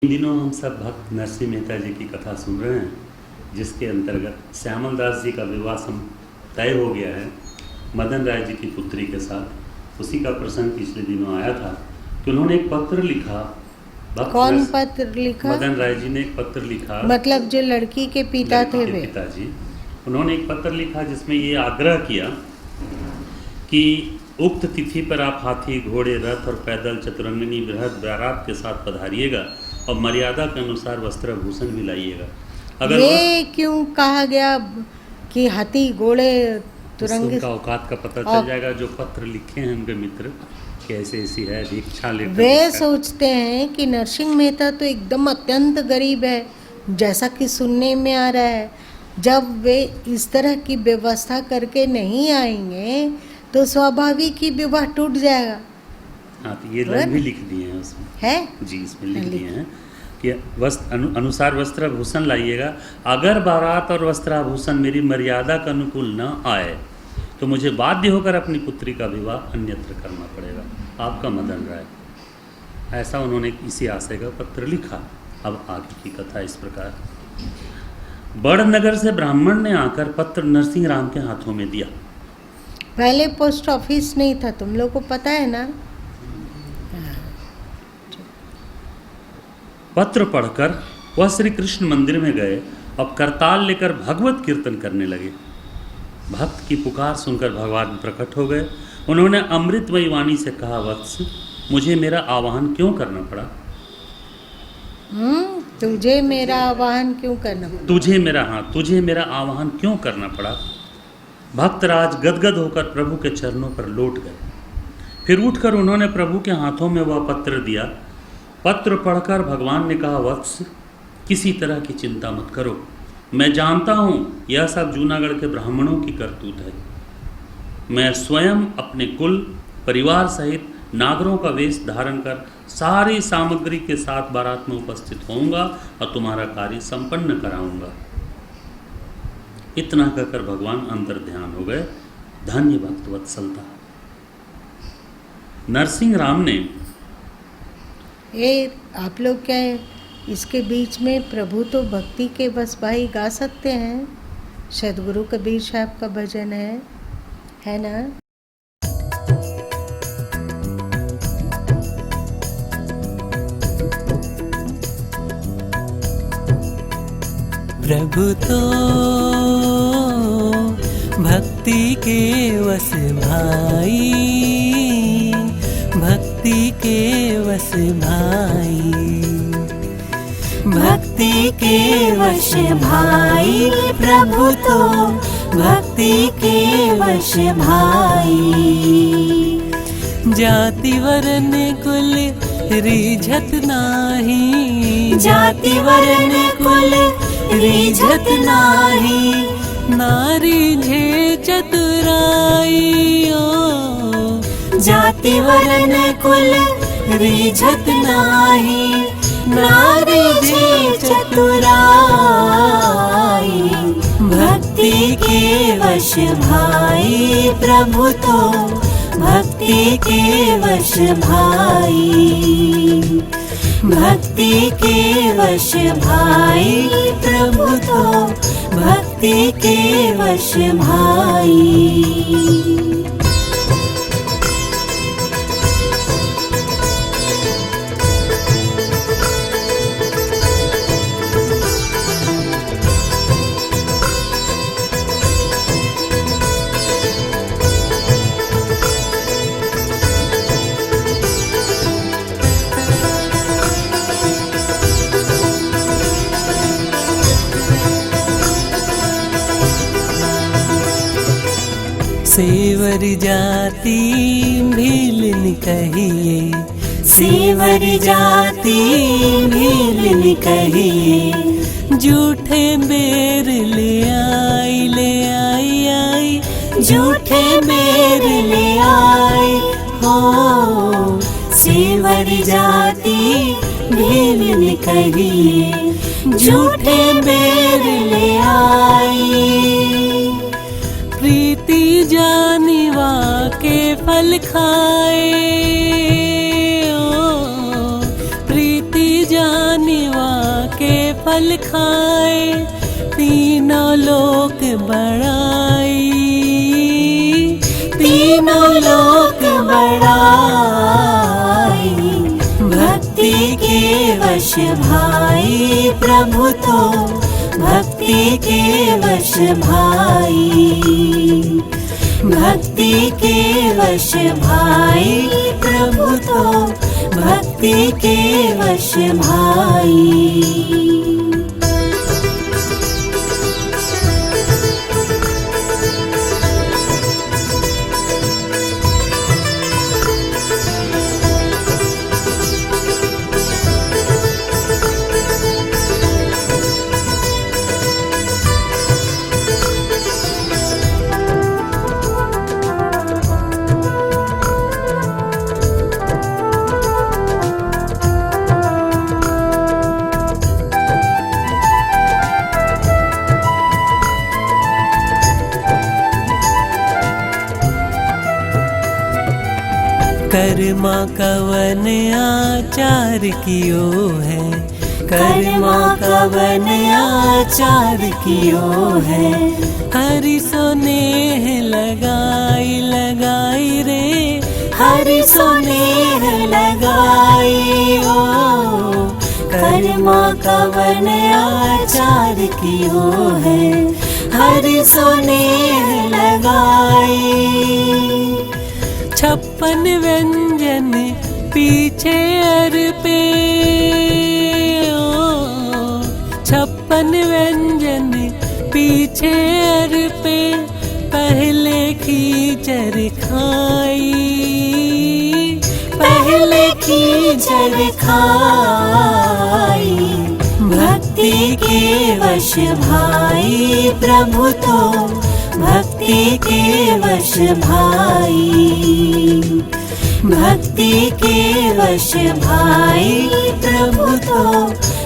इन दिनों हम सब भक्त नरसिंह मेहता जी की कथा सुन रहे हैं, जिसके अंतर्गत श्यामल दास जी का विवाह तय हो गया है मदन राय जी की पुत्री के साथ। उसी का प्रसंग पिछले दिनों आया था कि उन्होंने एक पत्र लिखा। कौन पत्र लिखा? मदन राय जी ने एक पत्र लिखा, मतलब जो लड़की के पिता थे वे पिताजी। उन्होंने एक पत्र लिखा जिसमें ये आग्रह किया कि उक्त तिथि पर आप हाथी, घोड़े, रथ और पैदल चतुरंगिनी बृहद बारात के साथ पधारिएगा और मर्यादा के अनुसार वस्त्र भूषण भी लाइएगा। अगर ये क्यों कहा गया कि हाथी, घोड़े, तुरंगी? उनका औकात का पता चल जाएगा। जो पत्र लिखे हैं उनके मित्र कैसे ऐसी है दीक्षा लेटर। वे सोचते हैं कि नरसिंह मेहता तो एकदम अत्यंत गरीब है, जैसा कि सुनने में आ रहा है। जब वे इस तरह की व्यवस्था करके नहीं आएंगे तो स्वाभाविक ही विवाह टूट जाएगा। हाँ, तो ये लाइन भी लिख दिए हैं उसमें है जी, इसमें लिख दिए हैं कि अनुसार वस्त्राभूषण लाइएगा। अगर बारात और वस्त्राभूषण मेरी मर्यादा के अनुकूल न आए तो मुझे बाध्य होकर अपनी पुत्री का विवाह अन्यत्र करना पड़ेगा। आपका मदन राय। ऐसा उन्होंने इसी आशय का पत्र लिखा। अब आगे की कथा इस प्रकार। बड़नगर से ब्राह्मण ने आकर पत्र नरसिंह राम के हाथों में दिया। पहले पोस्ट ऑफिस नहीं था, तुम लोग को पता है ना। पत्र पढ़कर वह श्री कृष्ण मंदिर में गए और करताल लेकर भगवत कीर्तन करने लगे। भक्त की पुकार सुनकर भगवान प्रकट हो गए। उन्होंने अमृतमयी वाणी से कहा, वत्स, मुझे मेरा आवाहन क्यों करना पड़ा? तुझे मेरा आवाहन क्यों करना पड़ा? तुझे मेरा आवाहन क्यों करना पड़ा? भक्तराज गदगद होकर प्रभु के चरणों पर लौट गए। फिर उठकर उन्होंने प्रभु के हाथों में वह पत्र दिया। पत्र पढ़कर भगवान ने कहा, वत्स, किसी तरह की चिंता मत करो। मैं जानता हूँ यह सब जूनागढ़ के ब्राह्मणों की करतूत है। मैं स्वयं अपने कुल परिवार सहित नागरों का वेश धारण कर सारी सामग्री के साथ बारात में उपस्थित होऊंगा और तुम्हारा कार्य संपन्न कराऊंगा। इतना कहकर भगवान अंतर ध्यान हो गए। धन्य भक्त वत्सलता। नरसिंह राम ने आप लोग क्या है इसके बीच में प्रभु तो भक्ति के बस भाई गा सकते हैं। सदगुरु कबीर साहब का भजन है ना। प्रभु तो भक्ति के वश भाई, भक्ति के वश भाई, भक्ति के वश भाई। प्रभु तो भक्ति के वश भाई। जाति वरण कुल रीझत नाही, जाति वरण कुल रीझत नाही। नारी झे चतुराई ओ, जाति वरण कुल रीझत नाही। नारी झे चतुराई। भक्ति के वश भाई। प्रभु तो भक्ति के वश भाई, भक्ति के वश भाई। प्रभु तो भक्ति के वश भाई। सेवर जाति भीलन कहिए, सेवर जाति भीलन कहिए। झूठे बेर ले आई, झूठे बेर ले आई हो। सेवर जाति भीलन कहिए, झूठे बेर ले आई। प्रीति जानिवा के फल खाए, ओ प्रीति जानी फल खाए, तीनों लोक बड़ाई, तीनों लोक बड़ाई। भक्ति के वश भाई प्रभु तो, भक्ति के वश भाई, भक्ति के वश भाई प्रभु तो, भक्ति के वश भाई। कर्मा कवन आचार कियो है, कर्मा कवन आचार कियो है। हरि सो नेह लगाई लगाई रे, हरि सो नेह लगाई ओ। कर्मा कवन आचार कियो है, हरि सो नेह लगाई। 56 व्यंजन पीछे अर्पे, 56 व्यंजन पीछे अर्पे। पहले खींचर खाई, पहले खींचर खाई। भक्ति के वश भाई प्रभु तो, भक्ति के वश भाई, भक्ति के वश भाई प्रभु तो,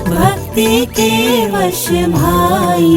भक्ति के वश भाई।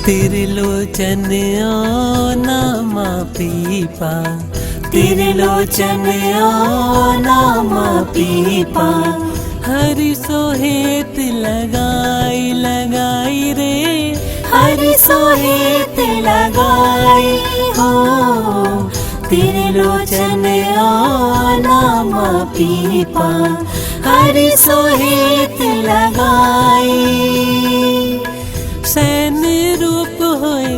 त्रिलोचन ओ नामा पीपा, त्रिलोचन ओ नामा पीपा। हरि सोहेत लगाई लगाई रे, हरि सोहेत लगाई हो। त्रिलोचन ओ नामा पीपा, हरि सोहेत लगाई। सैन रूप होए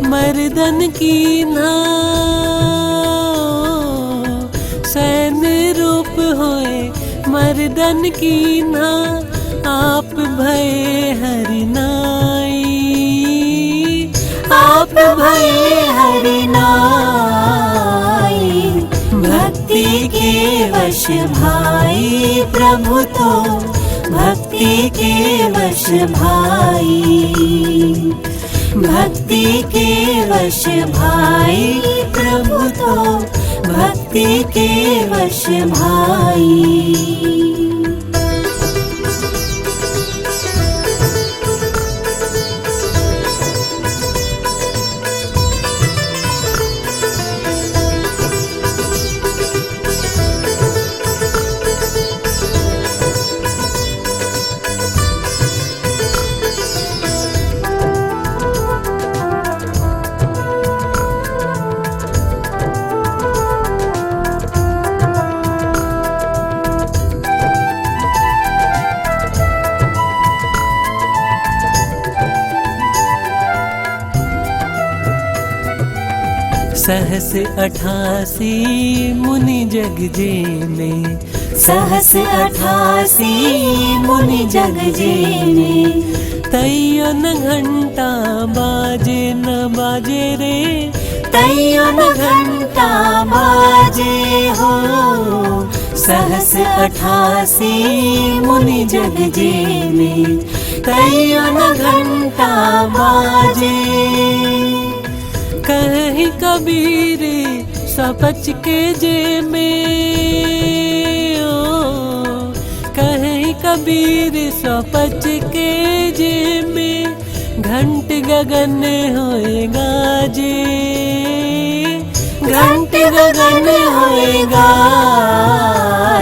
मर्दन की ना, सैन रूप होए मर्दन की ना। आप भये हरि नाई, आप भये हरि नाई। भक्ति के वश भाई प्रभु तो, भक्ति के वश भाई, भक्ति के वश भाई प्रभु तो, भक्ति के वश भाई। सहस 88 मुनि जग जेने, सहस 88 मुनि जग जेने। तैयो न घंटा बाजे न बाजे रे, तैयो न घंटा बाजे हो। सहस 88 मुनि जग जेने, तैयो न घंटा बाजे। कहीं कबीर सपच के जे में, ओ कहीं कबीर सपच के जे में, घंट गगन होएगा जे, घंट गगन होएगा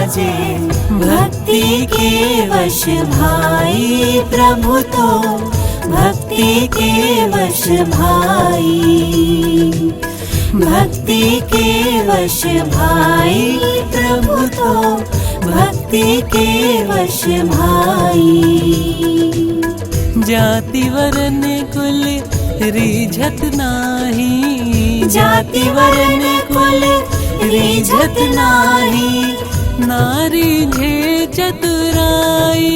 जे। भक्ति के वश भाई प्रभु तो, भक्ति के वश भाई, भक्ति के वश भाई प्रभु तो, भक्ति के वश भाई। जाति वरन कुल रीझत नाही, जाति वरन कुल रीझत नाही, नारी झे चतुराई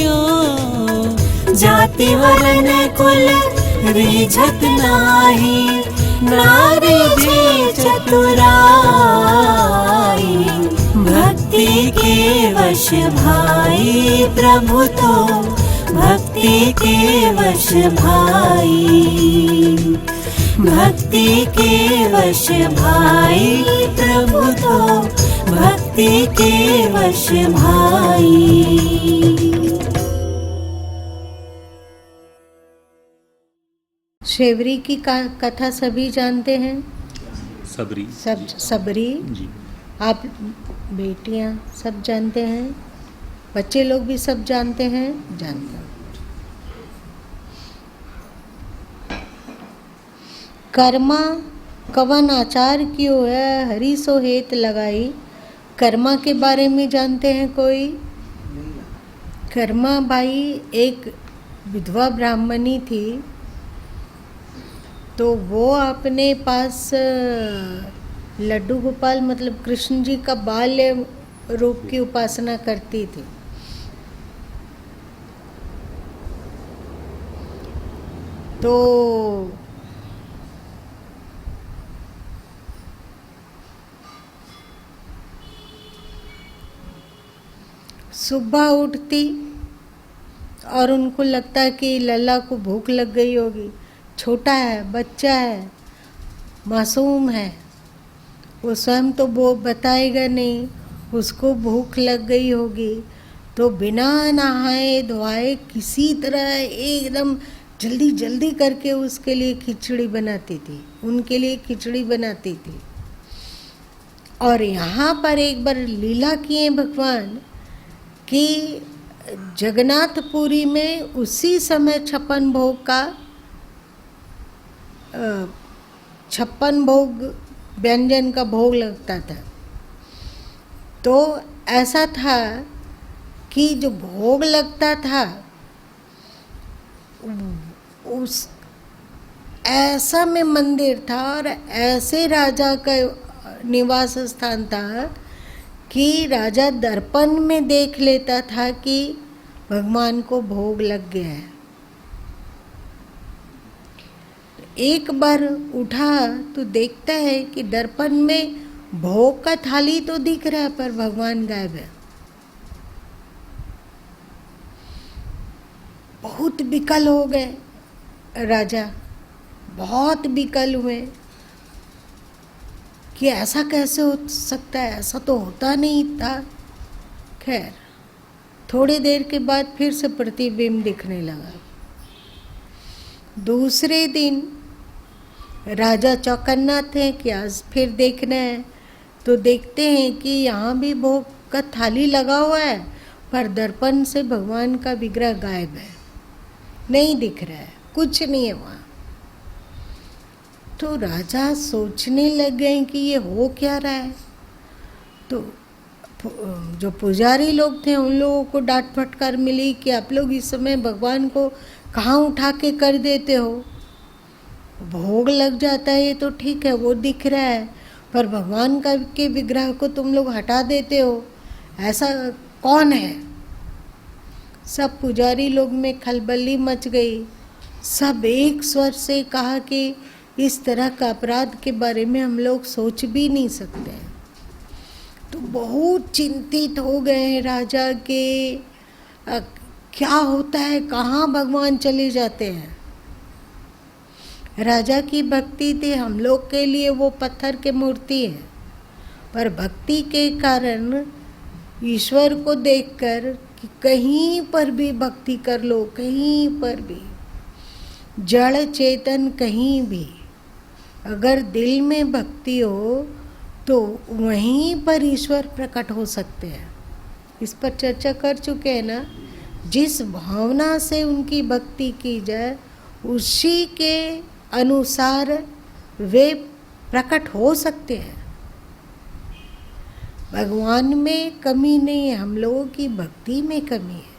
ओ। जाति वरन कुल रीझत नाही, नारी झे चतुराई। भक्ति के वश भाई प्रभु तो, भक्ति के वश भाई, भक्ति के वश भाई प्रभु तो, भक्ति के वश भाई। शेवरी की कथा सभी जानते हैं। सबरी, सब सबरी जी। आप बेटियां सब जानते हैं, बच्चे लोग भी सब जानते हैं, जानते हैं। कर्मा कवन आचार क्यों है, हरि सो हेत लगाई। कर्मा के बारे में जानते हैं कोई? कर्मा बाई एक विधवा ब्राह्मणी थी, तो वो अपने पास लड्डू गोपाल मतलब कृष्ण जी का बाल्य रूप की उपासना करती थी। तो सुबह उठती और उनको लगता कि लल्ला को भूख लग गई होगी, छोटा है, बच्चा है, मासूम है, वो स्वयं तो वो बताएगा नहीं, उसको भूख लग गई होगी, तो बिना नहाए धोए किसी तरह एकदम जल्दी जल्दी करके उसके लिए खिचड़ी बनाती थी, उनके लिए खिचड़ी बनाती थी। और यहाँ पर एक बार लीला किए भगवान कि जगन्नाथपुरी में उसी समय 56 भोग का 56 भोग व्यंजन का भोग लगता था। तो ऐसा था कि जो भोग लगता था उस ऐसा में मंदिर था और ऐसे राजा का निवास स्थान था कि राजा दर्पण में देख लेता था कि भगवान को भोग लग गया है। एक बार उठा तो देखता है कि दर्पण में भोग का थाली तो दिख रहा है पर भगवान गायब है। बहुत विकल हो गए राजा, बहुत विकल हुए कि ऐसा कैसे हो सकता है, ऐसा तो होता नहीं था। खैर थोड़ी देर के बाद फिर से प्रतिबिंब दिखने लगा। दूसरे दिन राजा चौकन्ना थे कि आज फिर देखना है, तो देखते हैं कि यहाँ भी भोग का थाली लगा हुआ है पर दर्पण से भगवान का विग्रह गायब है, नहीं दिख रहा है, कुछ नहीं है वहाँ। तो राजा सोचने लग गए कि ये हो क्या रहा है। तो जो पुजारी लोग थे उन लोगों को डांट फटकार मिली कि आप लोग इस समय भगवान को कहाँ उठा के कर देते हो, भोग लग जाता है ये तो ठीक है, वो दिख रहा है, पर भगवान का के विग्रह को तुम लोग हटा देते हो, ऐसा कौन है। सब पुजारी लोग में खलबली मच गई। सब एक स्वर से कहा कि इस तरह का अपराध के बारे में हम लोग सोच भी नहीं सकते। तो बहुत चिंतित हो गए राजा के क्या होता है, कहाँ भगवान चले जाते हैं। राजा की भक्ति थी, हम लोग के लिए वो पत्थर की मूर्ति है, पर भक्ति के कारण ईश्वर को देखकर कि कहीं पर भी भक्ति कर लो, कहीं पर भी, जड़ चेतन कहीं भी, अगर दिल में भक्ति हो तो वहीं पर ईश्वर प्रकट हो सकते हैं। इस पर चर्चा कर चुके हैं ना। जिस भावना से उनकी भक्ति की जाए उसी के अनुसार वे प्रकट हो सकते हैं। भगवान में कमी नहीं है, हम लोगों की भक्ति में कमी है।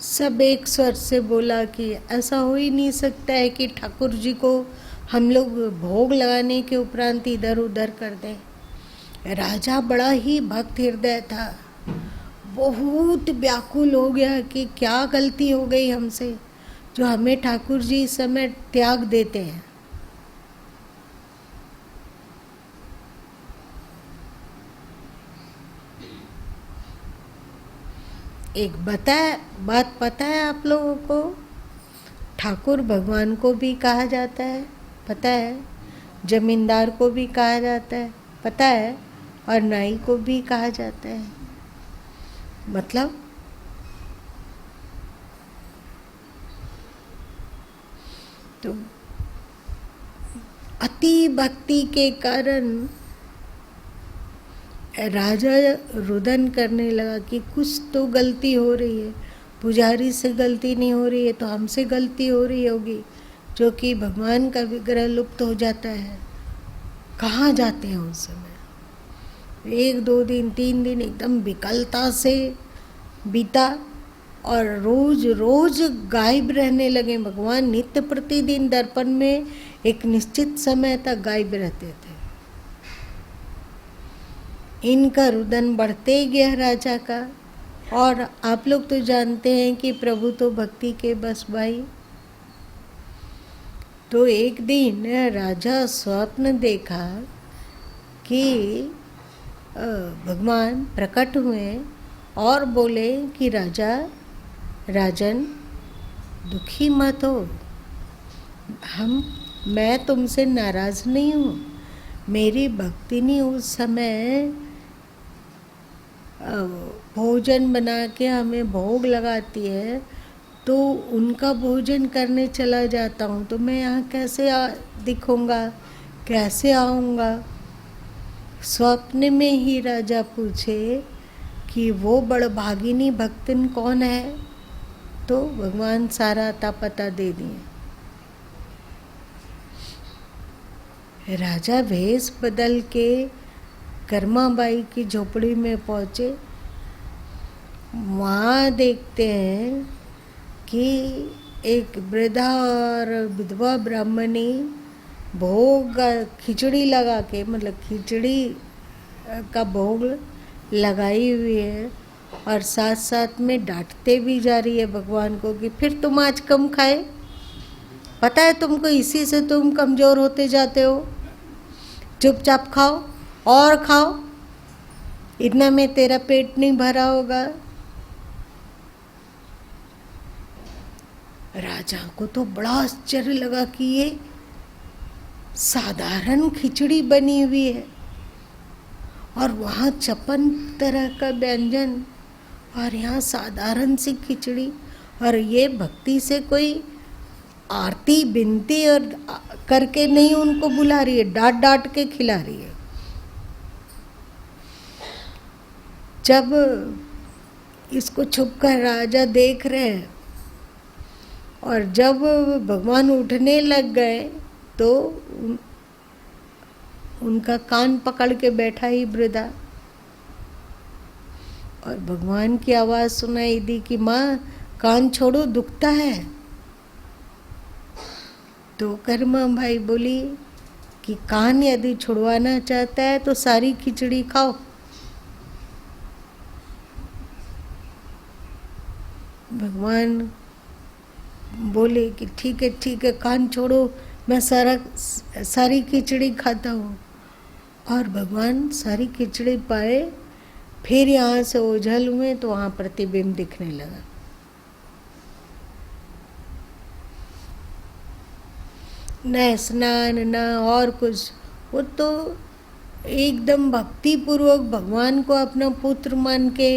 सब एक स्वर से बोला कि ऐसा हो ही नहीं सकता है कि ठाकुर जी को हम लोग भोग लगाने के उपरांत इधर उधर कर दें। राजा बड़ा ही भक्त हृदय था, बहुत व्याकुल हो गया कि क्या गलती हो गई हमसे जो हमें ठाकुर जी इस समय त्याग देते हैं। एक बात पता है आप लोगों को, ठाकुर भगवान को भी कहा जाता है, पता है, जमींदार को भी कहा जाता है, पता है, और नाई को भी कहा जाता है। मतलब तो अति भक्ति के कारण राजा रुदन करने लगा कि कुछ तो गलती हो रही है, पुजारी से गलती नहीं हो रही है तो हमसे गलती हो रही होगी, जो कि भगवान का विग्रह लुप्त हो जाता है। कहाँ जाते हैं उस समय। 1 2 दिन 3 दिन एकदम विकलता से बीता और रोज रोज गायब रहने लगे भगवान। नित्य प्रतिदिन दर्पण में एक निश्चित समय तक गायब रहते थे। इनका रुदन बढ़ते गया राजा का। और आप लोग तो जानते हैं कि प्रभु तो भक्ति के बस भाई। तो एक दिन राजा स्वप्न देखा कि भगवान प्रकट हुए और बोले कि राजन दुखी मत हो, मैं तुमसे नाराज़ नहीं हूँ। मेरी भक्तिनी उस समय भोजन बना के हमें भोग लगाती है तो उनका भोजन करने चला जाता हूँ, तो मैं यहाँ कैसे दिखूँगा, कैसे आऊँगा। स्वप्न में ही राजा पूछे कि वो बड़भागिनी भक्तिन कौन है, तो भगवान सारा अता पता दे दिए। राजा भेष बदल के कर्माबाई की झोपड़ी में पहुँचे। वहाँ देखते हैं कि एक वृद्धा और विधवा ब्राह्मणी भोग खिचड़ी लगा के, मतलब खिचड़ी का भोग लगाई हुई है और साथ साथ में डांटते भी जा रही है भगवान को कि फिर तुम आज कम खाए, पता है तुमको इसी से तुम कमज़ोर होते जाते हो, चुपचाप खाओ और खाओ, इतना में तेरा पेट नहीं भरा होगा। राजा को तो बड़ा आश्चर्य लगा कि ये साधारण खिचड़ी बनी हुई है और वहाँ 56 तरह का व्यंजन और यहाँ साधारण सी खिचड़ी, और ये भक्ति से कोई आरती बिनती और करके नहीं उनको बुला रही है, डांट डांट के खिला रही है। जब इसको छुपकर राजा देख रहे हैं और जब भगवान उठने लग गए तो उनका कान पकड़ के बैठा ही वृद्धा, और भगवान की आवाज़ सुनाई दी कि माँ कान छोड़ो, दुखता है। तो कर्मा भाई बोली कि कान यदि छुड़वाना चाहता है तो सारी खिचड़ी खाओ। भगवान बोले कि ठीक है कान छोड़ो, मैं सारी खिचड़ी खाता हूँ। और भगवान सारी खिचड़ी पाए फिर यहाँ से ओझल हुए तो वहाँ प्रतिबिंब दिखने लगा। न स्नान न और कुछ, वो तो एकदम भक्ति पूर्वक भगवान को अपना पुत्र मान के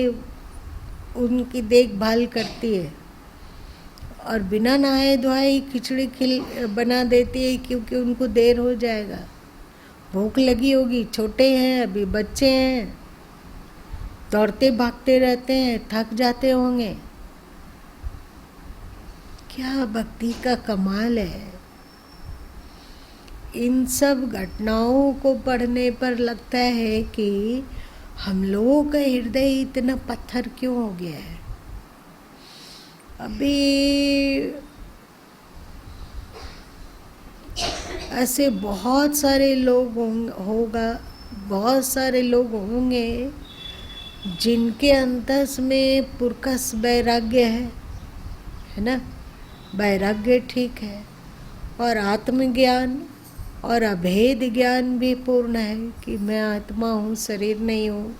उनकी देखभाल करती है, और बिना नहाए धोए खिचड़ी बना देती है, क्योंकि उनको देर हो जाएगा, भूख लगी होगी, छोटे हैं अभी, बच्चे हैं, दौड़ते भागते रहते हैं, थक जाते होंगे। क्या भक्ति का कमाल है। इन सब घटनाओं को पढ़ने पर लगता है कि हम लोगों का हृदय इतना पत्थर क्यों हो गया है। अभी ऐसे बहुत सारे लोग बहुत सारे लोग होंगे जिनके अंतस में पुरकस वैराग्य है ना, वैराग्य ठीक है, और आत्मज्ञान और अभेद ज्ञान भी पूर्ण है कि मैं आत्मा हूँ, शरीर नहीं हूँ,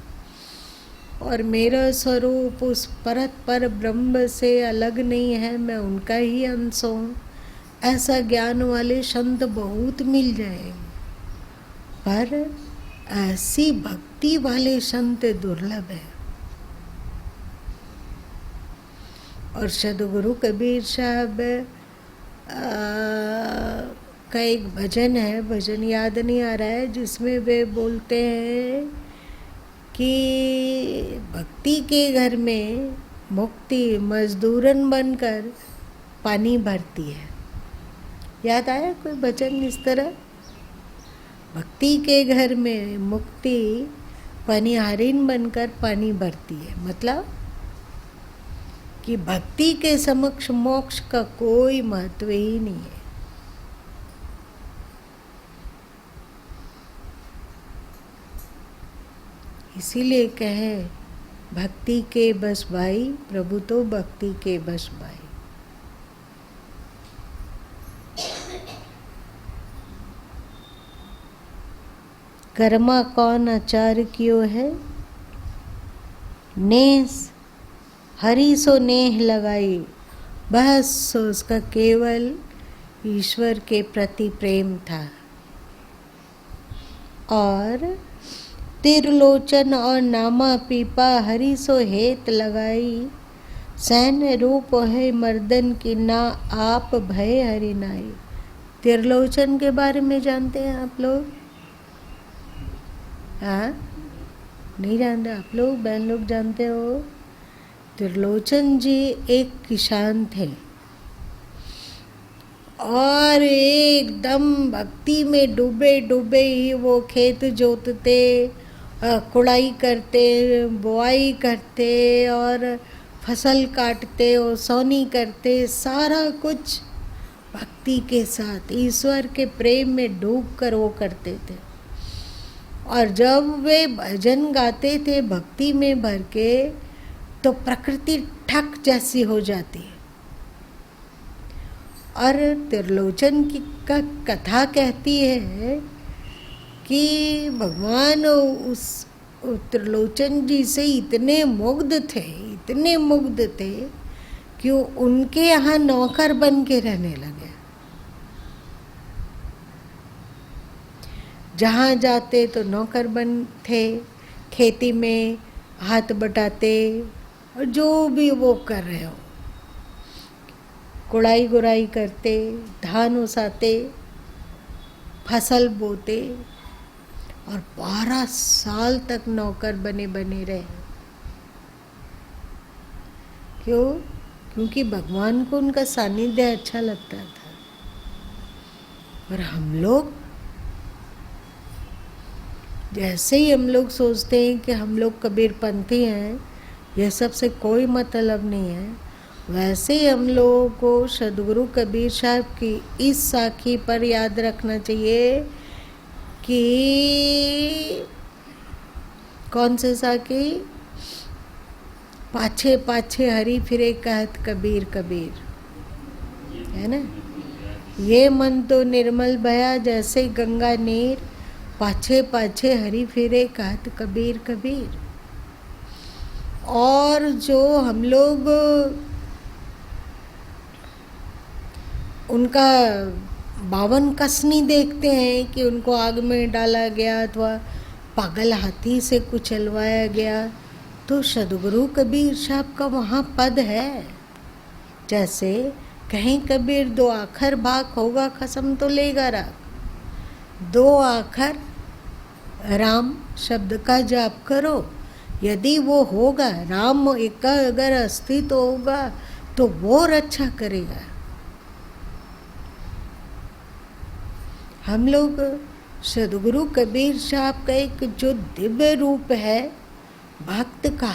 और मेरा स्वरूप उस परत पर ब्रह्म से अलग नहीं है, मैं उनका ही अंश हूँ। ऐसा ज्ञान वाले संत बहुत मिल जाएंगे, पर ऐसी भक्ति वाले संत दुर्लभ है। और सदगुरु कबीर साहब का एक भजन है, भजन याद नहीं आ रहा है, जिसमें वे बोलते हैं कि भक्ति के घर में मुक्ति मजदूरन बनकर पानी भरती है। याद आया कोई भजन इस तरह? भक्ति के घर में मुक्ति पनिहारिन बनकर पानी भरती है, मतलब कि भक्ति के समक्ष मोक्ष का कोई महत्व ही नहीं है। इसीलिए कहें भक्ति के बस भाई, प्रभु तो भक्ति के बस भाई। कर्मा कौन आचार कियो है, नेस हरि सो नेह लगाई, बस उसका केवल ईश्वर के प्रति प्रेम था। और तिरलोचन और नामा पीपा हरि सो हेत लगाई, सैन्य रूप है मर्दन की ना आप भय हरि नाई। तिरलोचन के बारे में जानते हैं आप लोग? हाँ, नहीं जानते आप लोग? बहन लोग जानते हो? त्रिलोचन जी एक किसान थे और एकदम भक्ति में डूबे डूबे ही वो खेत जोतते, कुड़ाई करते, बुआई करते और फसल काटते और सोनी करते, सारा कुछ भक्ति के साथ ईश्वर के प्रेम में डूब कर वो करते थे। और जब वे भजन गाते थे भक्ति में भर के, तो प्रकृति ठक जैसी हो जाती है। और त्रिलोचन की का कथा कहती है कि भगवान उस त्रिलोचन जी से इतने मुग्ध थे कि उनके यहाँ नौकर बन के रहने लगे। जहाँ जाते तो नौकर बन थे, खेती में हाथ बटाते और जो भी वो कर रहे हो, कुड़ाई गुड़ाई करते, धान उसाते, फसल बोते, और 12 साल तक नौकर बने रहे। क्यों? क्योंकि भगवान को उनका सानिध्य अच्छा लगता था। और हम लोग जैसे ही हम लोग सोचते हैं कि हम लोग कबीरपंथी हैं, यह सब से कोई मतलब नहीं है, वैसे ही हम लोगों को सदगुरु कबीर साहब की इस साखी पर याद रखना चाहिए कि कौन से साखी? पाछे पाछे हरि फिरे कहत कबीर कबीर, है ना? ये मन तो निर्मल भया जैसे गंगा नीर, पाछे पाछे हरि फिरे कहत कबीर कबीर। और जो हम लोग उनका 52 कसनी देखते हैं कि उनको आग में डाला गया अथवा पागल हाथी से कुचलवाया गया, तो सदगुरु कबीर साहब का वहाँ पद है। जैसे कहीं कबीर 2 आखर भाग होगा कसम तो लेगा राग, 2 आखर राम शब्द का जाप करो, यदि वो होगा, राम एक का अगर अस्तित्व होगा तो वो रक्षा करेगा। हम लोग सदगुरु कबीर साहब का एक जो दिव्य रूप है भक्त का,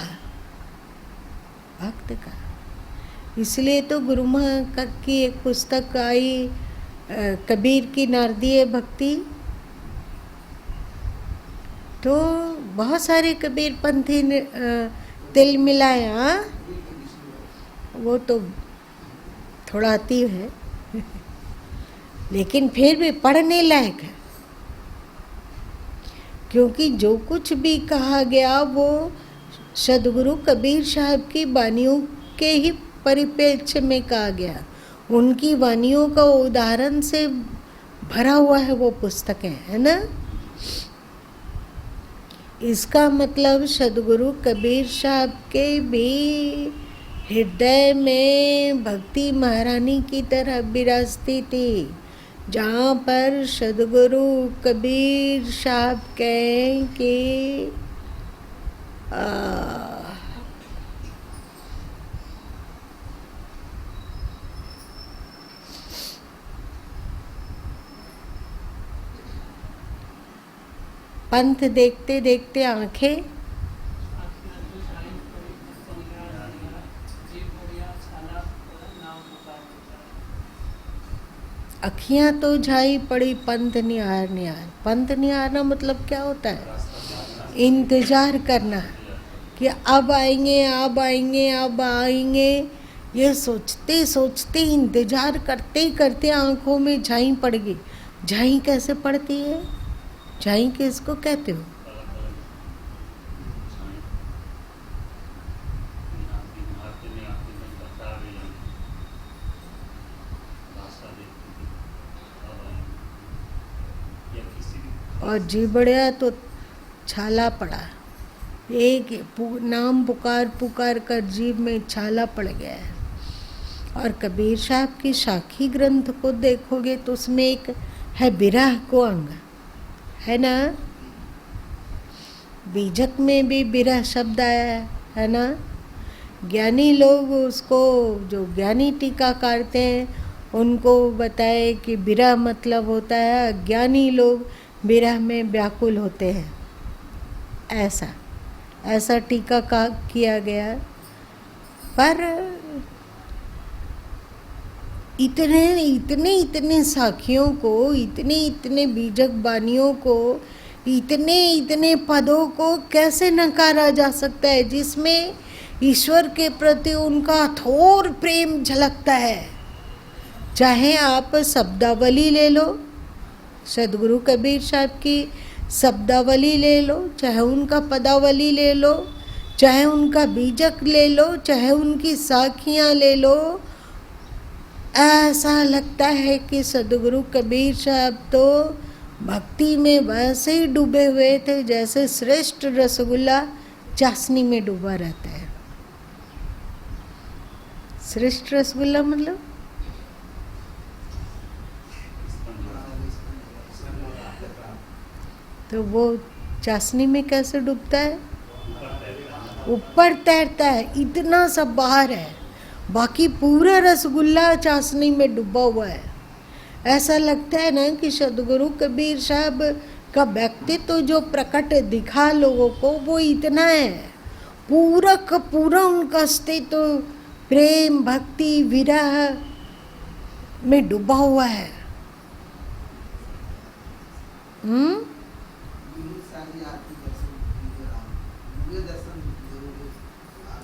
इसलिए तो गुरु माँ की एक पुस्तक आई कबीर की नारदीय भक्ति, तो बहुत सारे कबीर पंथी तिल मिलाया, वो तो थोड़ा अति है लेकिन फिर भी पढ़ने लायक है, क्योंकि जो कुछ भी कहा गया वो सदगुरु कबीर साहब की वाणियों के ही परिप्रेक्ष्य में कहा गया। उनकी वाणियों का उदाहरण से भरा हुआ है वो पुस्तकें, है ना। इसका मतलब सदगुरु कबीर साहब के भी हृदय में भक्ति महारानी की तरह विराजती थी, जहाँ पर सदगुरु कबीर साहब कहें कि पंथ देखते देखते आंखें अखियां तो झाई पड़ी पंथ निहार निहार। पंथ निहारना मतलब क्या होता है? इंतजार करना कि अब आएंगे अब आएंगे अब आएंगे, ये सोचते सोचते इंतजार करते करते आंखों में झाई पड़ गई। झाई कैसे पड़ती है? झाई किसको कहते हो? और जी बढ़िया तो छाला पड़ा, एक नाम पुकार पुकार कर जीव में छाला पड़ गया है। और कबीर साहब की साखी ग्रंथ को देखोगे तो उसमें एक है विरह को अंग, है ना। बीजक में भी विरह शब्द आया है ना। ज्ञानी लोग उसको, जो ज्ञानी टीका करते हैं उनको बताए कि विरह मतलब होता है अज्ञानी लोग विरह में व्याकुल होते हैं, ऐसा टीका किया गया। पर इतने साखियों को, इतने बीजक वाणियों को, इतने पदों को कैसे नकारा जा सकता है जिसमें ईश्वर के प्रति उनका थोर प्रेम झलकता है। चाहे आप शब्दावली ले लो, सदगुरु कबीर साहब की शब्दावली ले लो, चाहे उनका पदावली ले लो, चाहे उनका बीजक ले लो, चाहे उनकी साखियाँ ले लो, ऐसा लगता है कि सदगुरु कबीर साहब तो भक्ति में वैसे ही डूबे हुए थे जैसे श्रेष्ठ रसगुल्ला चाशनी में डूबा रहता है। श्रेष्ठ रसगुल्ला मतलब तो वो चाशनी में कैसे डूबता है? ऊपर तैरता है, इतना सब बाहर है, बाकी पूरा रसगुल्ला चाशनी में डूबा हुआ है। ऐसा लगता है ना कि सदगुरु कबीर साहब का व्यक्तित्व जो प्रकट दिखा लोगों को वो इतना है, पूरा का पूरा उनका अस्तित्व प्रेम भक्ति विरह में डूबा हुआ है।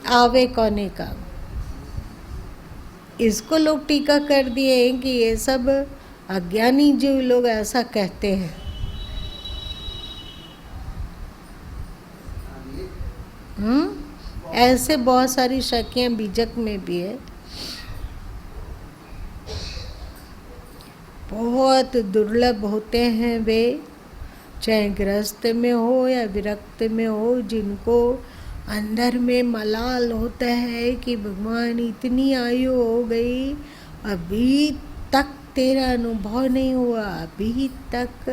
आवे कौने का। इसको लोग टीका कर दिए हैं कि ये सब अज्ञानी जीव लोग ऐसा कहते हैं। ऐसे बहुत सारी शक्तियाँ बीजक में भी है। बहुत दुर्लभ होते हैं वे, चाहे गृहस्थ में हो या विरक्त में हो, जिनको अंदर में मलाल होता है कि भगवान इतनी आयु हो गई, अभी तक तेरा अनुभव नहीं हुआ, अभी तक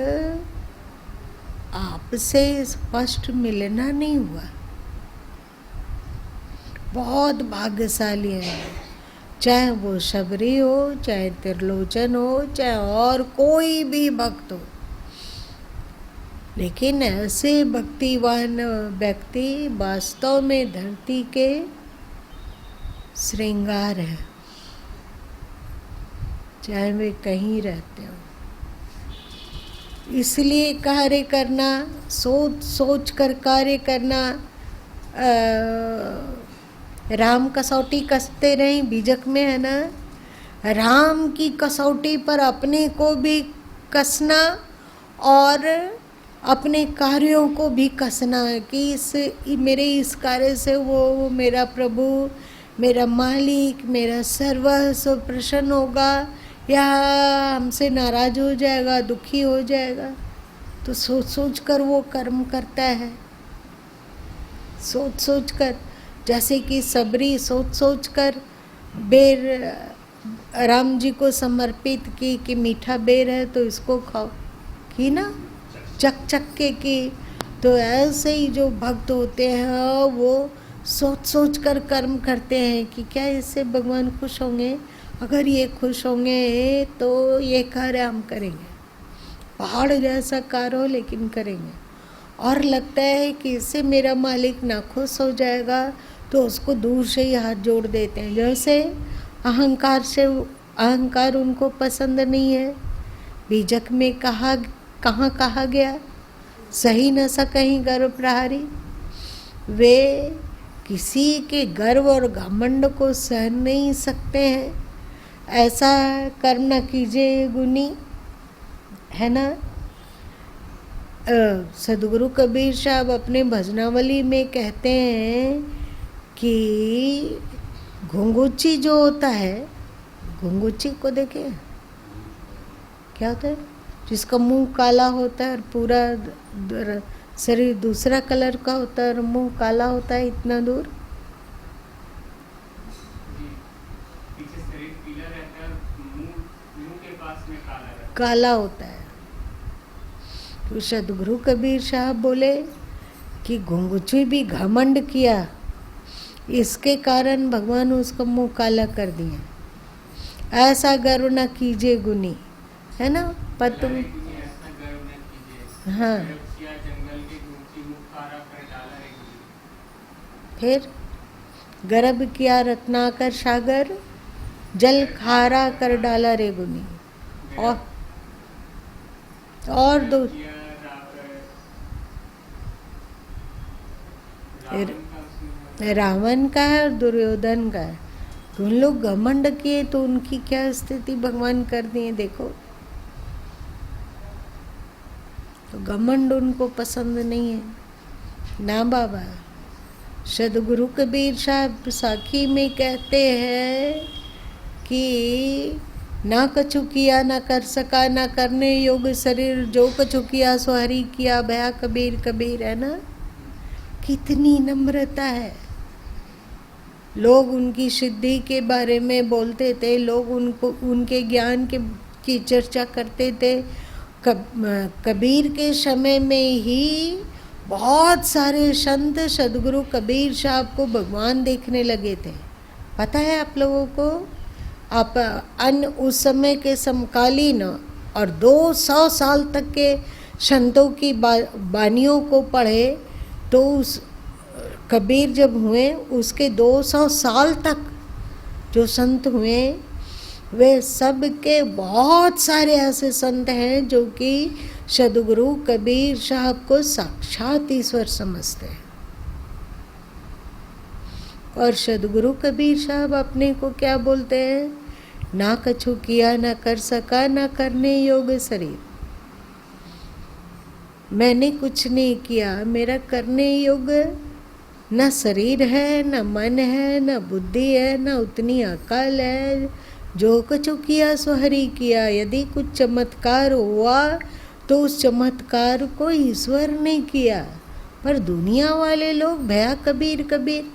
आपसे स्पष्ट मिलना नहीं हुआ। बहुत भाग्यशाली है, चाहे वो शबरी हो, चाहे त्रिलोचन हो, चाहे और कोई भी भक्त हो। लेकिन ऐसे भक्तिवान व्यक्ति वास्तव में धरती के श्रृंगार है, चाहे वे कहीं रहते हो। इसलिए कार्य करना, सोच सोच कर कार्य करना, राम कसौटी कसते रहें, बीजक में है ना, राम की कसौटी पर अपने को भी कसना और अपने कार्यों को भी कसना कि मेरे इस कार्य से वो मेरा प्रभु, मेरा मालिक, मेरा सर्वस्व प्रसन्न होगा या हमसे नाराज हो जाएगा, दुखी हो जाएगा। तो सोच सोच कर वो कर्म करता है, सोच सोच कर। जैसे कि सबरी सोच सोच कर बेर राम जी को समर्पित की कि मीठा बेर है तो इसको खाओ, की ना, चक चक के की। तो ऐसे ही जो भक्त होते हैं वो सोच सोच कर कर्म करते हैं कि क्या इससे भगवान खुश होंगे, अगर ये खुश होंगे तो ये कार्य हम करेंगे, पहाड़ जैसा कार्य हो लेकिन करेंगे। और लगता है कि इससे मेरा मालिक नाखुश हो जाएगा तो उसको दूर से ही हाथ जोड़ देते हैं। जैसे अहंकार उनको पसंद नहीं है। बीजक में कहाँ कहा गया, सही न सकहीं गर्व प्रहारी। वे किसी के गर्व और घमंड को सहन नहीं सकते हैं। ऐसा कर्म न कीजिए गुनी, है ना। सदगुरु कबीर साहब अपने भजनावली में कहते हैं कि घुंगुची जो होता है, घुंगुची को देखे क्या होता है, जिसका मुंह काला होता है और पूरा शरीर दूसरा कलर का होता है और मुंह काला होता है इतना दूर, पीछे शरीर पीला रहता है, मुंह के पास में काला होता है। तो सदगुरु कबीर साहब बोले कि घुंगुची भी घमंड किया, इसके कारण भगवान उसका मुंह काला कर दिए। ऐसा गर्व न कीजिए गुनी, है ना। पर तुम हाँ, फिर गर्भ किया रत्नाकर सागर, जल खारा कर डाला रे गुनी। और दो रावण का है और दुर्योधन का है। तो उन लोग घमंड किए तो उनकी क्या स्थिति भगवान कर दिए देखो। तो घमंड उनको पसंद नहीं है ना बाबा। सदगुरु कबीर साहब साखी में कहते हैं कि ना कछु किया ना कर सका, ना करने योग शरीर, जो कछु किया सो हरि किया, भया कबीर कबीर, है ना। कितनी नम्रता है। लोग उनकी सिद्धि के बारे में बोलते थे, लोग उनको उनके ज्ञान की चर्चा करते थे। कबीर के समय में ही बहुत सारे संत सदगुरु कबीर साहब को भगवान देखने लगे थे। पता है आप लोगों को। आप अन्य उस समय के समकालीन और 200 साल तक के संतों की वाणियों को पढ़े तो उस कबीर जब हुए उसके 200 साल तक जो संत हुए वे सब के बहुत सारे ऐसे संत हैं जो कि सदगुरु कबीर साहब को साक्षात ईश्वर समझते हैं। और सदगुरु कबीर साहब अपने को क्या बोलते हैं, ना कछु किया ना कर सका, ना करने योग्य शरीर। मैंने कुछ नहीं किया, मेरा करने योग्य न शरीर है, न मन है, न बुद्धि है, न उतनी अकल है। जो कुछ किया सो हरि किया। यदि कुछ चमत्कार हुआ तो उस चमत्कार को ईश्वर ने किया। पर दुनिया वाले लोग भया कबीर कबीर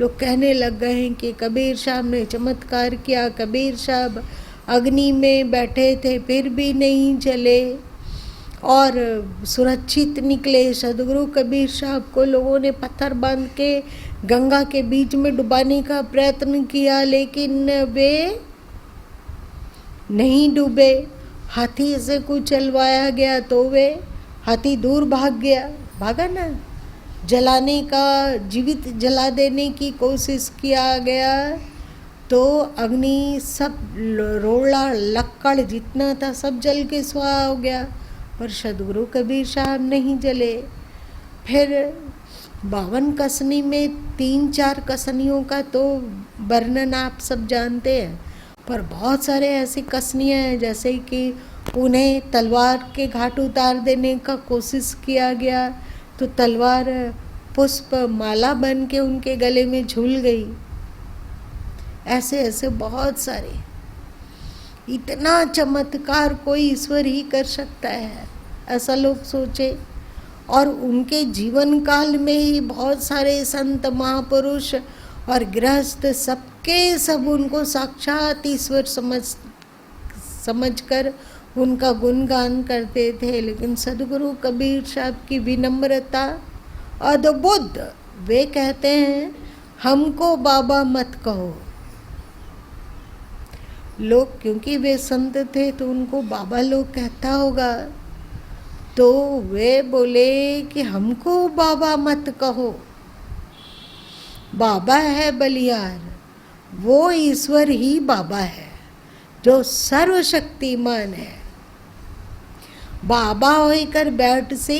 लोग कहने लग गए हैं कि कबीर साहब ने चमत्कार किया, कबीर साहब अग्नि में बैठे थे फिर भी नहीं जले और सुरक्षित निकले। सदगुरु कबीर साहब को लोगों ने पत्थर बांध के गंगा के बीच में डुबाने का प्रयत्न किया लेकिन वे नहीं डूबे। हाथी से कुचलवाया गया तो वे हाथी दूर भागा ना। जलाने का, जीवित जला देने की कोशिश किया गया तो अग्नि सब रोड़ा लक्कड़ जितना था सब जल के स्वाहा हो गया। पर सदगुरु कबीर साहब नहीं जले। फिर 52 कसनी में 3-4 कसनियों का तो वर्णन आप सब जानते हैं। पर बहुत सारे ऐसी कसनियाँ हैं जैसे कि उन्हें तलवार के घाट उतार देने का कोशिश किया गया तो तलवार पुष्प माला बन के उनके गले में झूल गई। ऐसे ऐसे बहुत सारे। इतना चमत्कार कोई ईश्वर ही कर सकता है ऐसा लोग सोचे। और उनके जीवन काल में ही बहुत सारे संत महापुरुष और गृहस्थ सबके सब उनको साक्षात ईश्वर समझकर उनका गुणगान करते थे। लेकिन सदगुरु कबीर साहब की विनम्रता अद्भुत। वे कहते हैं हमको बाबा मत कहो। लोग क्योंकि वे संत थे तो उनको बाबा लोग कहता होगा तो वे बोले कि हमको बाबा मत कहो। बाबा है बलिहार, वो ईश्वर ही बाबा है जो सर्वशक्तिमान है। बाबा होकर बैठ से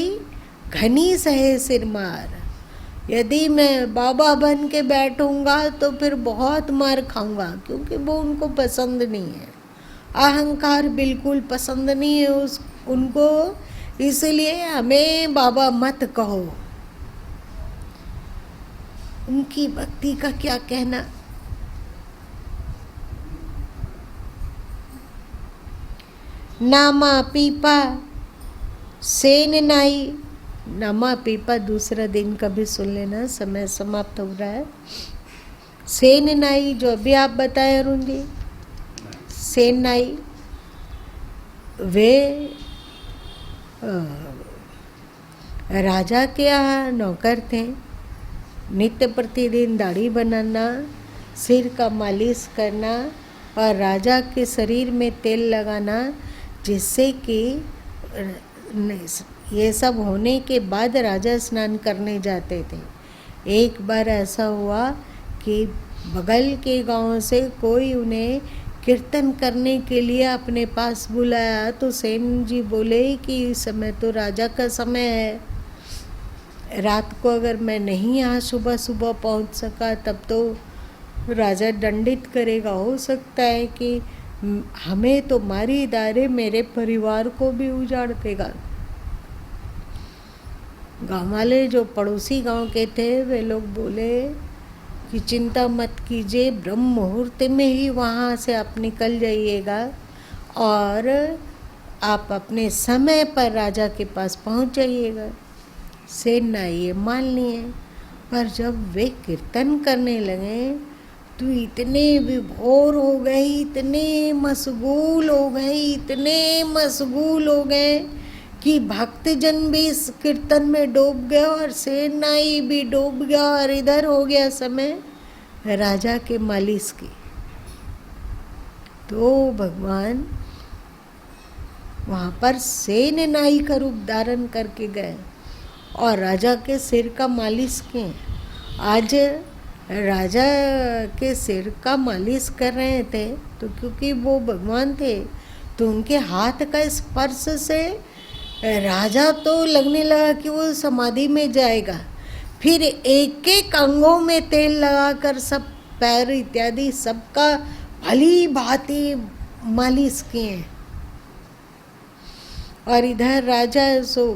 घनी सहे सिर मार। यदि मैं बाबा बन के बैठूंगा तो फिर बहुत मार खाऊंगा क्योंकि वो उनको पसंद नहीं है। अहंकार बिल्कुल पसंद नहीं है उनको, इसलिए हमें बाबा मत कहो। उनकी भक्ति का क्या कहना। नामा पीपा सेन नाई। नामा पीपा दूसरा दिन का भी सुन लेना, समय समाप्त हो रहा है। सेन नाई जो अभी आप बताए अरुण जी, सेन नाई वे राजा के यहाँ नौकर थे। नित्य प्रतिदिन दाढ़ी बनाना, सिर का मालिश करना और राजा के शरीर में तेल लगाना, जिससे कि ये सब होने के बाद राजा स्नान करने जाते थे। एक बार ऐसा हुआ कि बगल के गांव से कोई उन्हें कीर्तन करने के लिए अपने पास बुलाया तो सेन जी बोले कि इस समय तो राजा का समय है, रात को अगर मैं नहीं यहाँ सुबह सुबह पहुँच सका तब तो राजा दंडित करेगा। हो सकता है कि हमें तो मारी दारे मेरे परिवार को भी उजाड़ देगा। गाँव वाले जो पड़ोसी गांव के थे वे लोग बोले कि चिंता मत कीजिए, ब्रह्म मुहूर्त में ही वहाँ से आप निकल जाइएगा और आप अपने समय पर राजा के पास पहुँच जाइएगा। सेन नाई ये मान लिए। पर जब वे कीर्तन करने लगे तो इतने विभोर हो गए, इतने मशगूल हो गए कि भक्तजन भी इस कीर्तन में डूब गए और सेन नाई भी डूब गया और इधर हो गया समय राजा के मालिश की। तो भगवान वहाँ पर सेन नाई का रूप धारण करके गए और राजा के सिर का मालिश किए। आज राजा के सिर का मालिश कर रहे थे तो क्योंकि वो भगवान थे तो उनके हाथ का स्पर्श से राजा तो लगने लगा कि वो समाधि में जाएगा। फिर एक एक अंगों में तेल लगाकर सब पैर इत्यादि सबका भली भांति मालिश किए और इधर राजा सो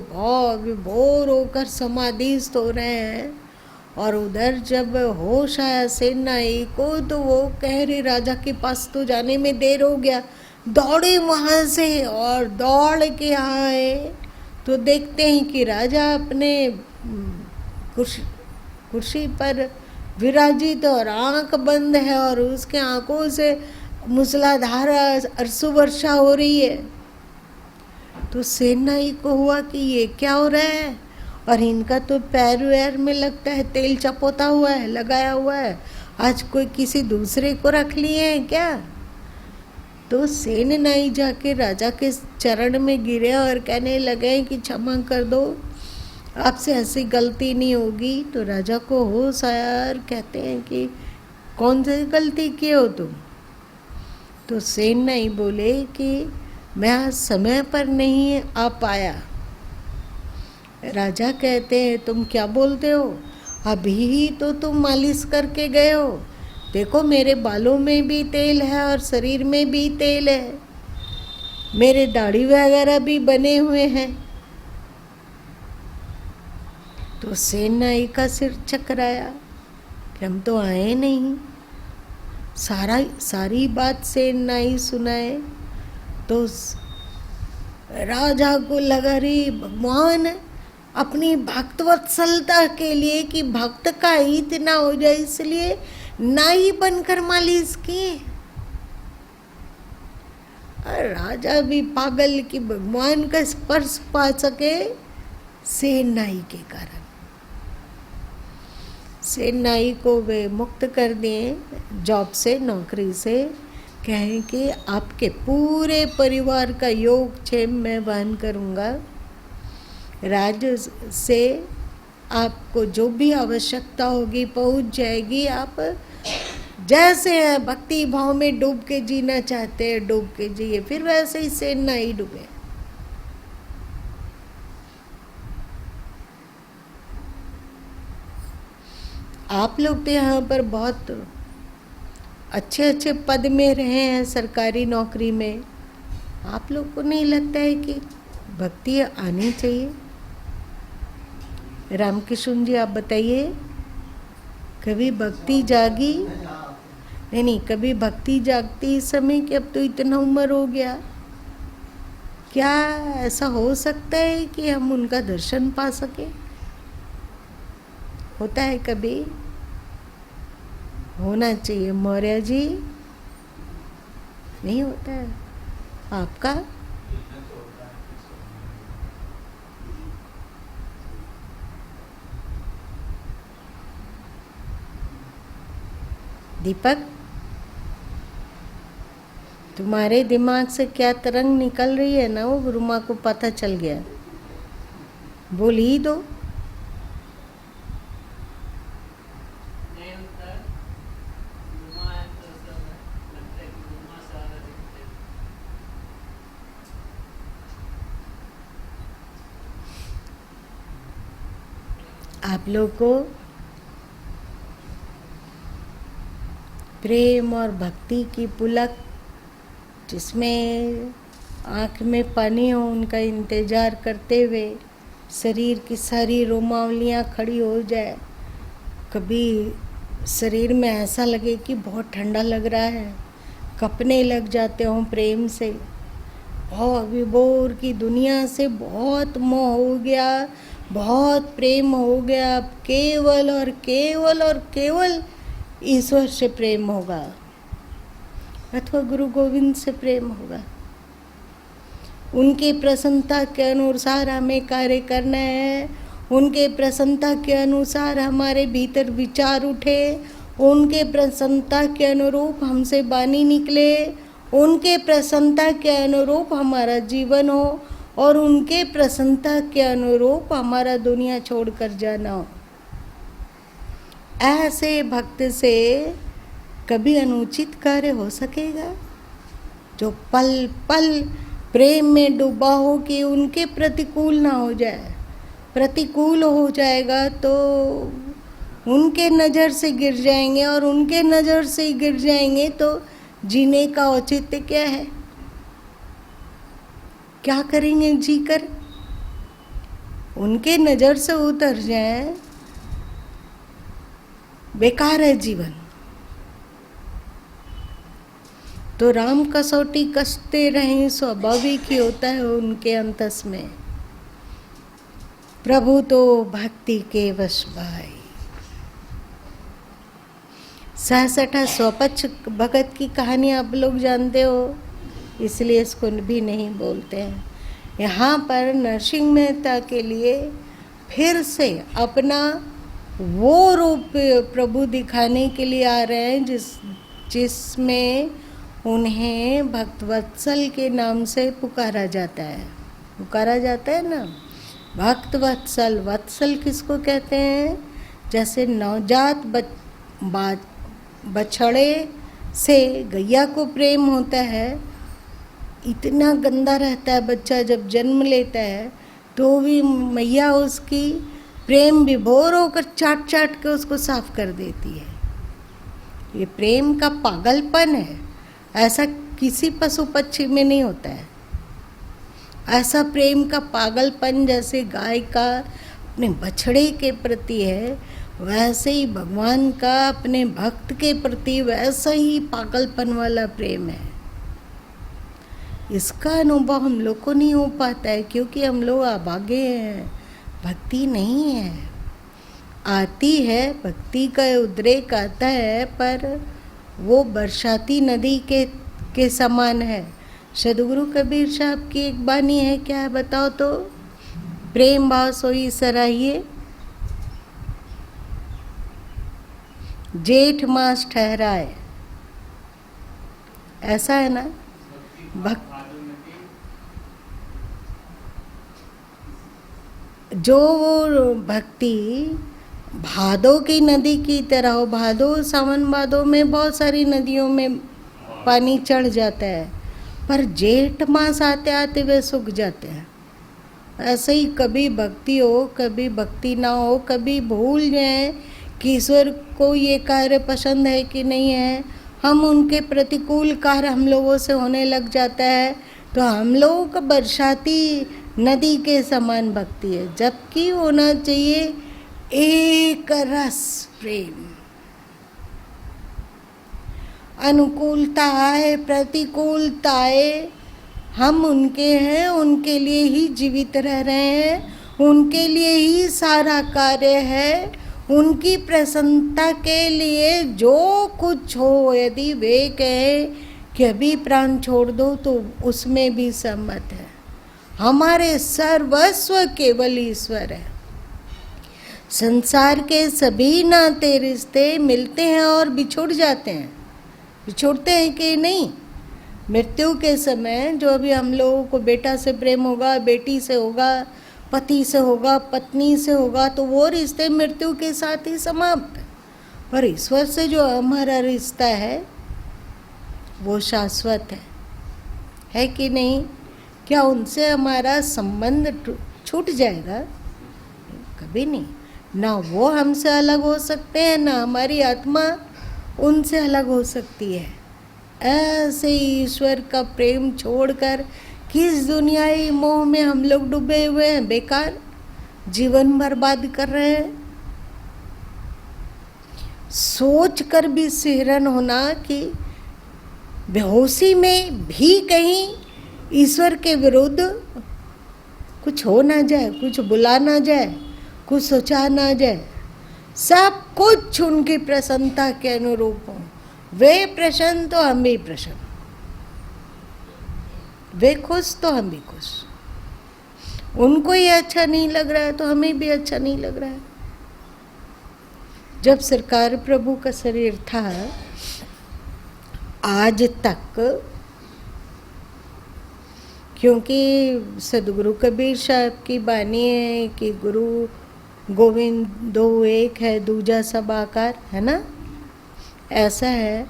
विभोर होकर समाधिस्थ हो रहे हैं और उधर जब होश आया सेनाई को तो वो कह रहे राजा के पास तो जाने में देर हो गया। दौड़े वहाँ से और दौड़ के आए तो देखते हैं कि राजा अपने कुर्सी पर विराजित और आंख बंद है और उसके आंखों से मूसलाधार अश्रु वर्षा हो रही है। तो सेनाई को हुआ कि ये क्या हो रहा है, और इनका तो पैर वैर में लगता है तेल चपोता हुआ है, लगाया हुआ है, आज कोई किसी दूसरे को रख लिए हैं क्या। तो सेनाई जाके राजा के चरण में गिरे और कहने लगे कि क्षमा कर दो, आपसे ऐसी गलती नहीं होगी। तो राजा को होश आया और कहते हैं कि कौन सी गलती किए हो तुम। तो सेनाई बोले कि मैं आज समय पर नहीं आ पाया। राजा कहते हैं तुम क्या बोलते हो, अभी ही तो तुम मालिश करके गए हो, देखो मेरे बालों में भी तेल है और शरीर में भी तेल है, मेरे दाढ़ी वगैरह भी बने हुए हैं। तो सेनाई का सिर चकराया कि हम तो आए नहीं। सारी बात सेनाई सुनाए तो राजा को लगा रे भगवान अपनी भक्तवत्सलता के लिए कि भक्त का हित ना हो जाए इसलिए नाई बनकर मालिश किए। और राजा भी पागल कि भगवान का स्पर्श पा सके सेनाई के कारण। सेनाई को वे मुक्त कर दिए जॉब से, नौकरी से। कहें कि आपके पूरे परिवार का योगक्षेम मैं वहन करूँगा। राज्य से आपको जो भी आवश्यकता होगी पहुँच जाएगी। आप जैसे भक्ति भाव में डूब के जीना चाहते हैं डूब के जिए। फिर वैसे ही सेनाई डूबे। आप लोग तो यहाँ पर बहुत अच्छे अच्छे पद में रहे हैं सरकारी नौकरी में, आप लोग को नहीं लगता है कि भक्ति आनी चाहिए? रामकृष्ण जी आप बताइए, कभी भक्ति जागी? नहीं, कभी भक्ति जागती इस समय कि अब तो इतना उम्र हो गया, क्या ऐसा हो सकता है कि हम उनका दर्शन पा सके? होता है कभी? होना चाहिए। मौर्य जी नहीं होता है आपका? दीपक तुम्हारे दिमाग से क्या तरंग निकल रही है ना, वो गुरुमा को पता चल गया, बोल ही दो। आप लोग को प्रेम और भक्ति की पुलक जिसमें आँख में पानी हो, उनका इंतज़ार करते हुए शरीर की सारी रोमावलियाँ खड़ी हो जाए। कभी शरीर में ऐसा लगे कि बहुत ठंडा लग रहा है, कपने लग जाते हों प्रेम से, और विभोर की दुनिया से बहुत मोह हो गया, बहुत प्रेम हो गया। अब केवल और केवल और केवल ईश्वर से प्रेम होगा अथवा गुरु गोविंद से प्रेम होगा। उनकी प्रसन्नता के अनुसार हमें कार्य करना है। उनके प्रसन्नता के अनुसार हमारे भीतर विचार उठे, उनके प्रसन्नता के अनुरूप हमसे वाणी निकले, उनके प्रसन्नता के अनुरूप हमारा जीवन हो, और उनके प्रसन्नता के अनुरूप हमारा दुनिया छोड़कर जाना हो। ऐसे भक्त से कभी अनुचित कार्य हो सकेगा? जो पल पल प्रेम में डूबा हो कि उनके प्रतिकूल ना हो जाए। प्रतिकूल हो जाएगा तो उनके नज़र से गिर जाएंगे, और उनके नज़र से गिर जाएंगे तो जीने का औचित्य क्या है? क्या करेंगे जीकर? उनके नज़र से उतर जाए बेकार है जीवन। तो राम कसौटी कसते रहें, स्वाभाविक ही होता है उनके अंतस में। प्रभु तो भक्ति के वश भाई। सहसठा स्वपक्ष भगत की कहानी आप लोग जानते हो, इसलिए इसको भी नहीं बोलते हैं। यहाँ पर नरसिंह मेहता के लिए फिर से अपना वो रूप प्रभु दिखाने के लिए आ रहे हैं जिसमें उन्हें भक्तवत्सल के नाम से पुकारा जाता है ना। भक्तवत्सल, वत्सल किसको कहते हैं? जैसे नवजात बछड़े से गैया को प्रेम होता है, इतना गंदा रहता है बच्चा जब जन्म लेता है, तो भी मैया उसकी प्रेम विभोर होकर चाट चाट के उसको साफ कर देती है। ये प्रेम का पागलपन है, ऐसा किसी पशु पक्षी में नहीं होता है। ऐसा प्रेम का पागलपन जैसे गाय का अपने बछड़े के प्रति है, वैसे ही भगवान का अपने भक्त के प्रति वैसा ही पागलपन वाला प्रेम है। इसका अनुभव हम लोग को नहीं हो पाता है क्योंकि हम लोग अभागे हैं, भक्ति नहीं है। आती है, भक्ति का उद्रेक आता है, पर वो बरसाती नदी के समान है। सदगुरु कबीर साहब की एक बानी है, क्या है बताओ तो? प्रेम भाव सोई सराहिए, जेठ मास ठहराए। ऐसा है ना? जो भक्ति भादों की नदी की तरह हो, भादों सावन भादों में बहुत सारी नदियों में पानी चढ़ जाता है, पर जेठ मास आते आते वे सूख जाते हैं। ऐसे ही कभी भक्ति हो, कभी भक्ति ना हो, कभी भूल जाएं कि ईश्वर को ये कार्य पसंद है कि नहीं है। हम उनके प्रतिकूल कार्य हम लोगों से होने लग जाता है, तो हम लोगों का बरसाती नदी के समान भक्ति है, जबकि होना चाहिए एक रस प्रेम। अनुकूलता आए, प्रतिकूलता आए, हम उनके हैं, उनके लिए ही जीवित रह रहे हैं, उनके लिए ही सारा कार्य है, उनकी प्रसन्नता के लिए जो कुछ हो। यदि वे कहें कि अभी प्राण छोड़ दो तो उसमें भी सहमत है। हमारे सर्वस्व केवल ईश्वर है। संसार के सभी नाते रिश्ते मिलते हैं और बिछुड़ जाते हैं। बिछुड़ते हैं कि नहीं? मृत्यु के समय जो अभी हम लोगों को बेटा से प्रेम होगा, बेटी से होगा, पति से होगा, पत्नी से होगा, तो वो रिश्ते मृत्यु के साथ ही समाप्त। पर ईश्वर से जो हमारा रिश्ता है वो शाश्वत है कि नहीं? क्या उनसे हमारा संबंध छूट जाएगा? कभी नहीं। ना वो हमसे अलग हो सकते हैं, ना हमारी आत्मा उनसे अलग हो सकती है। ऐसे ईश्वर का प्रेम छोड़कर किस दुनियाई मोह में हम लोग डूबे हुए हैं, बेकार जीवन बर्बाद कर रहे हैं। सोच कर भी सिहरन होना कि बेहोशी में भी कहीं ईश्वर के विरुद्ध कुछ हो ना जाए, कुछ बुला ना जाए, कुछ सोचा ना जाए। सब कुछ उनकी प्रसन्नता के अनुरूप हो। वे प्रसन्न तो हम भी प्रसन्न, वे खुश तो हम भी खुश। उनको ये अच्छा नहीं लग रहा है तो हमें भी अच्छा नहीं लग रहा है। जब सरकार प्रभु का शरीर था, आज तक, क्योंकि सदगुरु कबीर साहब की बानी है कि गुरु गोविंद दो एक है, दूजा सब आकार, है ना? ऐसा है।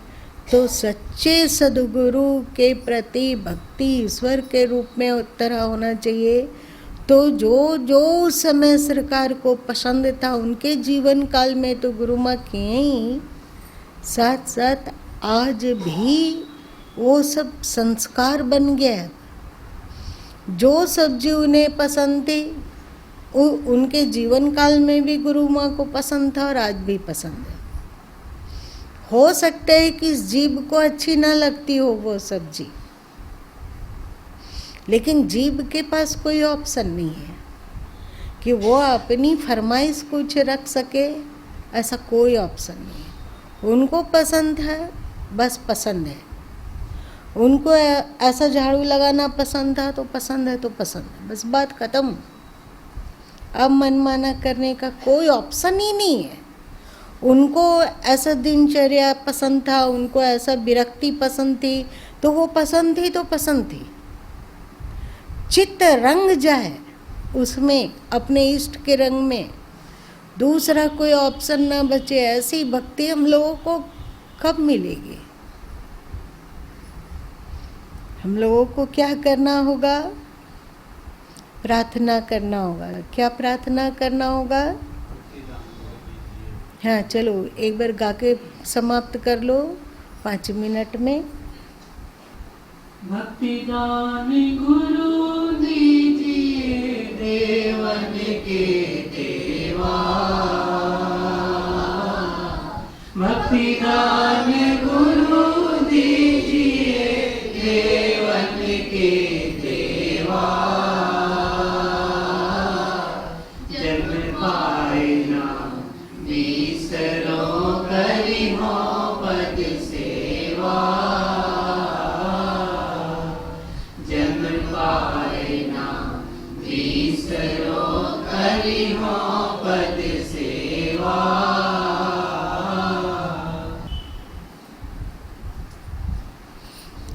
तो सच्चे सदगुरु के प्रति भक्ति ईश्वर के रूप में उत्तरा होना चाहिए। तो जो जो उस समय सरकार को पसंद था उनके जीवन काल में तो गुरु माँ किए ही, साथ साथ आज भी वो सब संस्कार बन गया। जो सब्जी उन्हें पसंद थी उनके जीवन काल में भी गुरु माँ को पसंद था और आज भी पसंद है। हो सकता है कि इस जीभ को अच्छी ना लगती हो वो सब्जी, लेकिन जीभ के पास कोई ऑप्शन नहीं है कि वो अपनी फरमाइश कुछ रख सके, ऐसा कोई ऑप्शन नहीं है। उनको पसंद है, बस पसंद है। उनको ऐसा झाड़ू लगाना पसंद था तो पसंद है तो पसंद है, बस बात ख़त्म। अब मनमाना करने का कोई ऑप्शन ही नहीं है। उनको ऐसा दिनचर्या पसंद था, उनको ऐसा विरक्ति पसंद थी, तो वो पसंद थी तो पसंद थी। चित्त रंग जाए उसमें, अपने इष्ट के रंग में, दूसरा कोई ऑप्शन ना बचे, ऐसी भक्ति हम लोगों को कब मिलेगी? हम लोगों को क्या करना होगा? प्रार्थना करना होगा। क्या प्रार्थना करना होगा? हाँ चलो एक बार गा के समाप्त कर लो 5 मिनट में। भक्तिदान गुरु दीजिए देवन के देवा, भक्तिदान गुरु दीजिए देवन के देवा, जन्म पाए ना बिसरो करी हो पद सेवा, जन्म पाए ना बिसरो करी हो पद सेवा।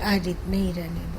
आज इतने ही रहने दो।